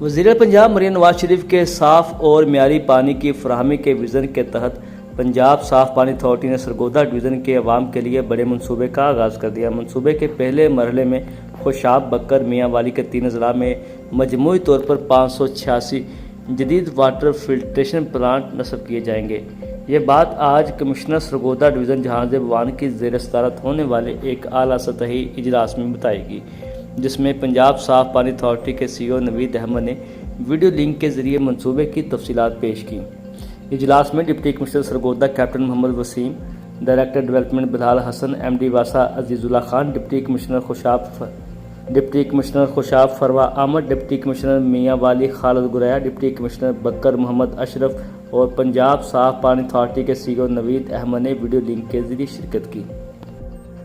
वज़ीर पंजाब मरीम नवाज शरीफ के साफ़ और म्यारी पानी की फराहमी के विज़न के तहत पंजाब साफ़ पानी अथॉरिटी ने सरगोदा डिवीज़न के अवाम के लिए बड़े मनसूबे का आगाज़ कर दिया। मनसूबे के पहले मरहले में खुशाब, बकर, मियाँ वाली के 3 अज़ला में मजमूई तौर पर 586 जदीद वाटर फिल्ट्रेशन प्लांट नस्ब किए जाएंगे। ये बात आज कमिश्नर सरगोदा डिवीज़न जहाज़ बवान की ज़ेर सदारत होने वाले एक आला सतही इजलास में बताएगी, जिसमें पंजाब साफ़ पानी अथॉरिटी के CEO नवीद अहमद ने वीडियो लिंक के ज़रिए मनसूबे की तफसीलात पेश की। इजलास में deputy commissioner Sargodha captain Mohammad Waseem, director development Bilal Hasan, MD वासा Azizullah Khan, deputy commissioner Khushab Farwa Ahmad, deputy commissioner Mianwali Khalid Guraya, deputy commissioner Bhakkar Mohammad Ashraf और पंजाब साफ़ पानी अथॉरिटी के CEO नवीद अहमद ने वीडियो लिंक के ज़रिए शिरकत की।